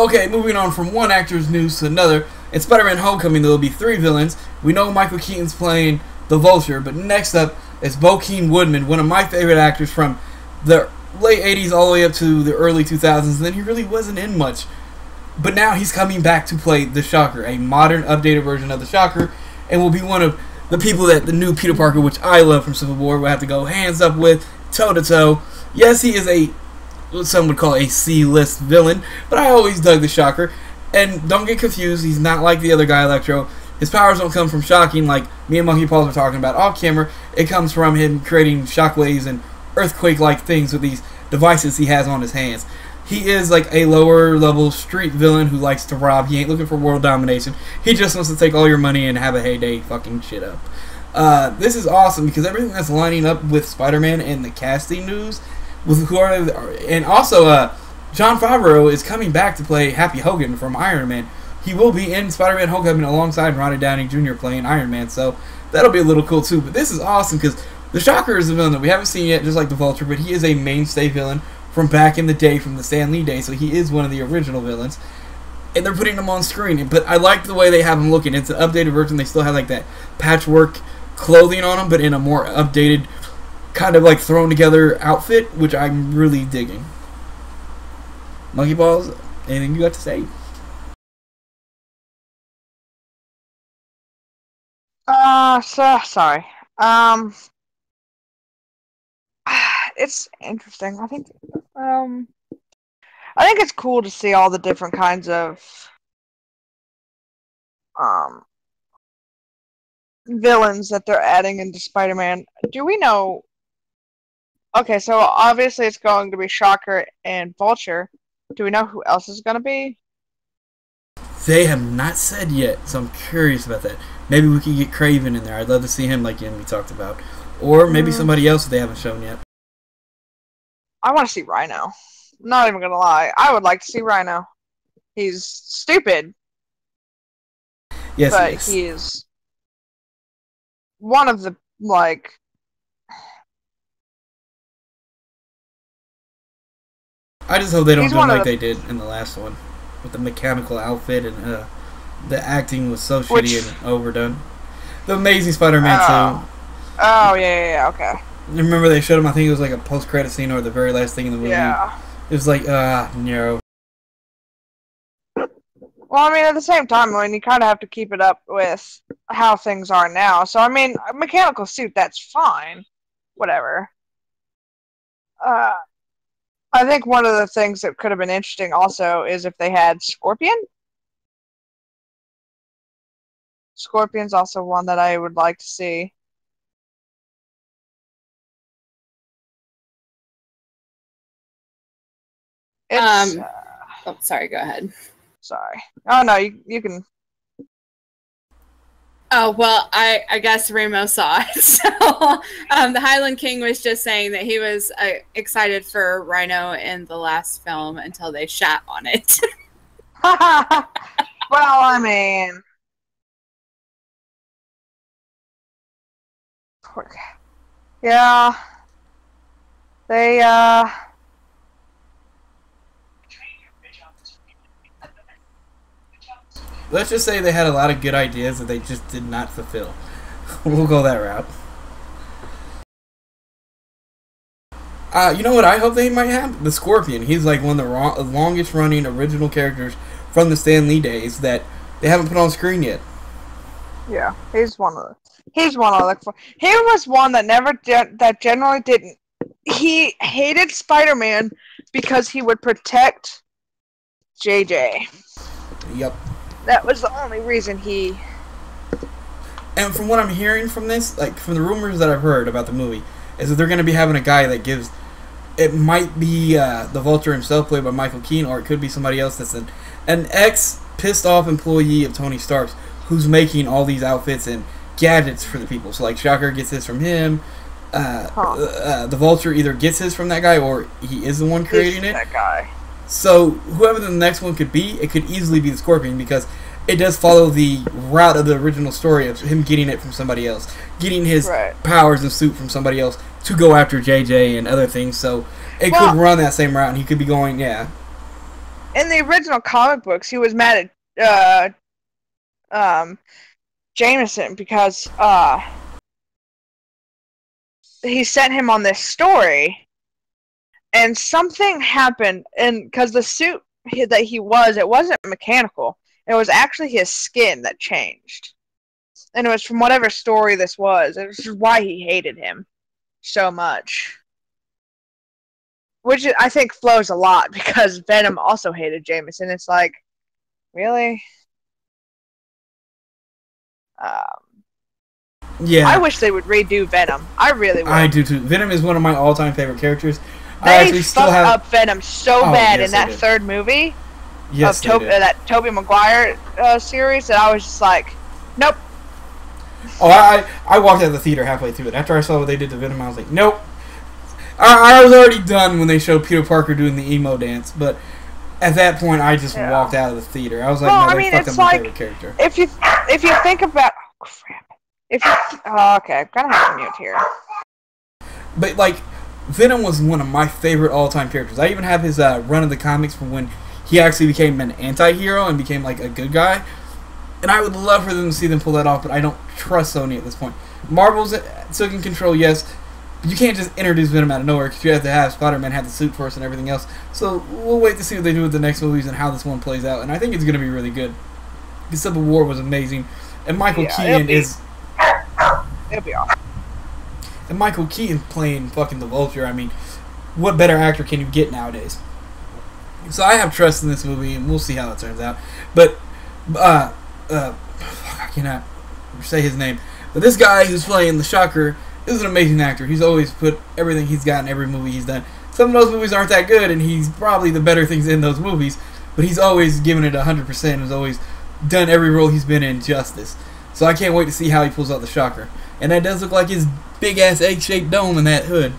Okay, moving on from one actor's news to another. In Spider-Man Homecoming, there will be 3 villains. We know Michael Keaton's playing the Vulture, but next up is Bokeem Woodman, one of my favorite actors from the late 80s all the way up to the early 2000s, and then he really wasn't in much. But now he's coming back to play the Shocker, a modern, updated version of the Shocker, and will be one of the people that the new Peter Parker, which I love from Civil War, will have to go hands up with, toe-to-toe. Yes, he is what some would call a C-list villain, but I always dug the Shocker. And don't get confused, he's not like the other guy, Electro. His powers don't come from shocking like me and Monkey Paws were talking about off camera. It comes from him creating shockwaves and earthquake-like things with these devices he has on his hands. He is like a lower-level street villain who likes to rob. He ain't looking for world domination. He just wants to take all your money and have a heyday fucking shit up. This is awesome because everything that's lining up with Spider-Man and the casting news, with and also Jon Favreau is coming back to play Happy Hogan from Iron Man. He will be in Spider-Man Homecoming alongside Robert Downey Jr. playing Iron Man, so that'll be a little cool too. But this is awesome because the Shocker is a villain that we haven't seen yet, just like the Vulture, but he is a mainstay villain from back in the day, from the Stan Lee days, so he is one of the original villains. And they're putting him on screen, but I like the way they have him looking. It's an updated version. They still have like that patchwork clothing on him, but in a more updated, kind of like thrown together outfit, which I'm really digging. Monkey Balls, anything you got to say? Sorry. It's interesting. I think it's cool to see all the different kinds of villains that they're adding into Spider-Man. Do we know? Okay, so obviously it's going to be Shocker and Vulture. Do we know who else is going to be? They have not said yet, so I'm curious about that. Maybe we could get Kraven in there. I'd love to see him like we talked about. Or maybe somebody else that they haven't shown yet. I want to see Rhino. I'm not even going to lie. I would like to see Rhino. He's stupid. Yes, but he is one of the, like... I just hope they don't do it like they did in the last one. With the mechanical outfit and the acting was so shitty and overdone. The Amazing Spider-Man 2. Oh, yeah, okay. Remember they showed him, I think it was like a post-credit scene or the very last thing in the movie. Yeah. It was like, no. Well, I mean, at the same time, I mean, you kind of have to keep it up with how things are now. So, I mean, a mechanical suit, that's fine. Whatever. I think one of the things that could have been interesting also is if they had Scorpion. Scorpion's also one that I would like to see. Oh, sorry, go ahead. Sorry. Oh, no, you can... Oh, well, I guess Remo saw it. So the Highland King was just saying that he was excited for Rhino in the last film until they shat on it. Well, I mean... Yeah. They, Let's just say they had a lot of good ideas that they just did not fulfill. We'll go that route. You know what I hope they might have? The Scorpion. He's like one of the longest running original characters from the Stan Lee days that they haven't put on screen yet. Yeah, he's one I look for. He was one that generally didn't. He hated Spider-Man because he would protect JJ. Yep. That was the only reason he... And from what I'm hearing from this, like from the rumors that I've heard about the movie, is that they're going to be having a guy that gives... It might be the Vulture himself, played by Michael Keaton, or it could be somebody else that's an ex-pissed-off employee of Tony Stark's who's making all these outfits and gadgets for the people. So, like, Shocker gets his from him. The Vulture either gets his from that guy, or he is the one creating it. That guy. So, whoever the next one could be, it could easily be the Scorpion, because it does follow the route of the original story of him getting it from somebody else. Getting his powers and suit from somebody else to go after JJ and other things. So, it could run that same route, and he could be going, in the original comic books, he was mad at Jameson because he sent him on this story, and something happened, and because the suit that he was, it wasn't mechanical. It was actually his skin that changed. And it was from whatever story this was. It was why he hated him so much. Which I think flows a lot, because Venom also hated Jameson. It's like, really? Yeah. I wish they would redo Venom. I really would. I do too. Venom is one of my all-time favorite characters. They fucked up Venom so bad in that third movie of that Tobey Maguire series that I was just like, nope. Oh, I walked out of the theater halfway through it. After I saw what they did to Venom, I was like, nope. I was already done when they showed Peter Parker doing the emo dance, but at that point, I just walked out of the theater. I was like, well, no, they fucked up my favorite character. If you think about, oh crap, okay, I'm gonna have to mute here. But like, Venom was one of my favorite all-time characters. I even have his run of the comics from when he actually became an anti-hero and became like a good guy. And I would love for them to see them pull that off, but I don't trust Sony at this point. Marvel's still in control, yes. But you can't just introduce Venom out of nowhere, because you have to have Spider-Man have the suit first and everything else. So we'll wait to see what they do with the next movies and how this one plays out. And I think it's going to be really good. The Civil War was amazing. And Michael Keaton is... It'll be awesome. And Michael Keaton playing fucking the Vulture. I mean, what better actor can you get nowadays? So I have trust in this movie, and we'll see how it turns out. But, I cannot say his name. But this guy who's playing the Shocker is an amazing actor. He's always put everything he's got in every movie he's done. Some of those movies aren't that good, and he's probably the better things in those movies. But he's always given it 100%, and has always done every role he's been in justice. So I can't wait to see how he pulls out the Shocker. And that does look like his big-ass egg-shaped dome in that hood.